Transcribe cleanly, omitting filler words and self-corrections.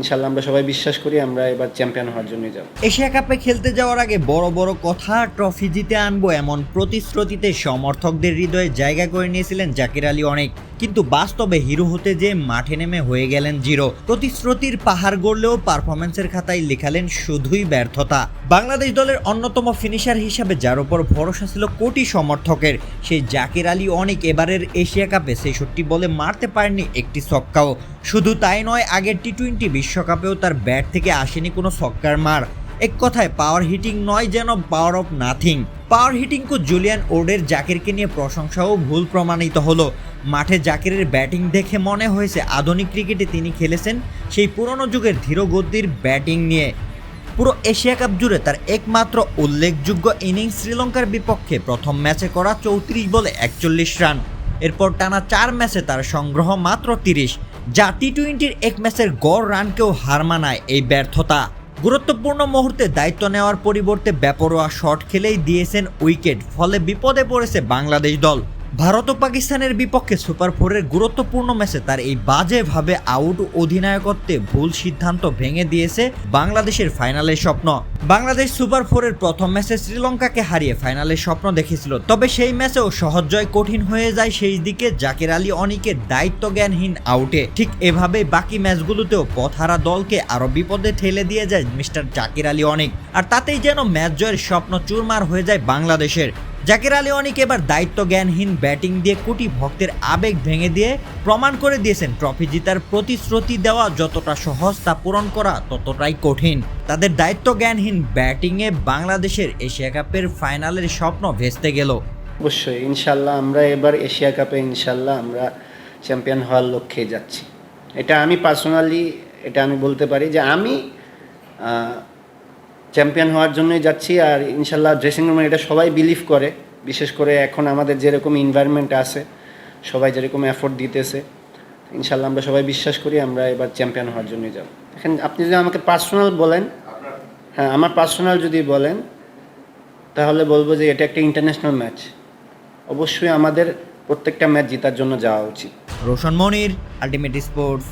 ইনশাল্লাহ আমরা সবাই বিশ্বাস করি আমরা এবার চ্যাম্পিয়ন হওয়ার জন্যই যাব। এশিয়া কাপে খেলতে যাওয়ার আগে বড় বড় কথা, ট্রফি জিতে আনবো এমন প্রতিশ্রুতিতে সমর্থকদের হৃদয়ে জায়গা করে নিয়েছিলেন জাকির আলী অনেক। কিন্তু বাস্তবে হিরো হতে যে মাঠে নেমে হয়ে গেলেন জিরো। প্রতিশ্রুতির পাহাড় গড়লেও পারফরমেন্সের খাতায় লেখালেন শুধুই ব্যর্থতা। বাংলাদেশ দলের অন্যতম ফিনিশার হিসাবে যার উপর ভরসা ছিল কোটি সমর্থকের, সেই জাকির আলী অনেক এবারের এশিয়া কাপে ৬৬ বলে মারতে পারেননি একটি ছক্কাও। শুধু তাই নয়, আগের টি-20 বিশ্বকাপেও তার ব্যাট থেকে আসেনি কোনো ছক্কার মার। এক কথায় পাওয়ার হিটিং নয়, যেন power off nothing. Power hitting কো জুলিয়ান ওডের জাকিরকে নিয়ে প্রশংসাও ভুল প্রমাণিত হলো। মাঠে জাকিরের ব্যাটিং দেখে মনে হয়েছে আধুনিক ক্রিকেটে তিনি খেলেছেন সেই পুরনো যুগের ধীরগতির ব্যাটিং নিয়ে। পুরো এশিয়া কাপ জুড়ে তার একমাত্র উল্লেখযোগ্য ইনিংস শ্রীলঙ্কার বিপক্ষে প্রথম ম্যাচে করা ৩৪ বলে ৪১ রান। এরপর টানা ৪ ম্যাচে তার সংগ্রহ মাত্র ৩০, যা টি-20-র এক ম্যাচের গড় রানকেও হার মানায় এই ব্যর্থতা। গুরুত্বপূর্ণ মুহূর্তে দায়িত্ব নেওয়ার পরিবর্তে বেপরোয়া শট খেলেই দিয়েছেন উইকেট, ফলে বিপদে পড়েছে বাংলাদেশ দল। ভারত ও পাকিস্তানের বিপক্ষে সুপার 4-এর গুরুত্বপূর্ণ ম্যাচে তার এই বাজেভাবে আউট অধিনায়কত্বে ভুল সিদ্ধান্ত ভেঙে দিয়েছে বাংলাদেশের ফাইনালের স্বপ্ন। বাংলাদেশ সুপার 4-এর প্রথম ম্যাচে শ্রীলঙ্কাকে হারিয়ে ফাইনালের স্বপ্ন দেখেছিল, তবে সেই ম্যাচেও সহজ জয় কঠিন হয়ে যায় সেই দিকে জাকির আলী অনিকের দায়িত্বজ্ঞানহীন আউটে। ঠিক এভাবেই বাকি ম্যাচগুলোতেও পথহারা দলকে আরও বিপদে ঠেলে দিয়ে যায় মিস্টার জাকির আলী অনিক, আর তাতেই যেন ম্যাচ জয়ের স্বপ্ন চুরমার হয়ে যায় বাংলাদেশের। জাকির আলী অনিক এবার দায়িত্বজ্ঞানহীন ব্যাটিং দিয়ে কোটি ভক্তের আবেগ ভেঙে দিয়ে প্রমাণ করে দিয়েছেন ট্রফি জিতার প্রতিশ্রুতি দেওয়া যতটা সহজ তা পূরণ করা ততটাই কঠিন। তাদের দায়িত্বজ্ঞানহীন ব্যাটিংয়ে বাংলাদেশের এশিয়া কাপের ফাইনালের স্বপ্ন ভেস্তে গেল। অবশ্যই ইনশাল্লাহ আমরা এবার এশিয়া কাপে ইনশাল্লাহ আমরা চ্যাম্পিয়ন হওয়ার লক্ষ্যে যাচ্ছি। এটা আমি পার্সোনালি আমি বলতে পারি যে আমি চ্যাম্পিয়ন হওয়ার জন্যই যাচ্ছি। আর ইনশাল্লাহ ড্রেসিং রুমে এটা সবাই বিলিভ করে, বিশেষ করে এখন আমাদের যেরকম এনভায়রনমেন্ট আছে, সবাই যেরকম এফোর্ট দিতেছে, ইনশাল্লাহ আমরা সবাই বিশ্বাস করি আমরা এবার চ্যাম্পিয়ন হওয়ার জন্যই যাব। এখন আপনি যদি আমাকে পার্সোনাল বলেন, হ্যাঁ আমার পার্সোনাল যদি বলেন তাহলে বলবো যে এটা একটা ইন্টারন্যাশনাল ম্যাচ, অবশ্যই আমাদের প্রত্যেকটা ম্যাচ জেতার জন্য যাওয়া উচিত। রোশন মনির, আলটিমেট স্পোর্টস।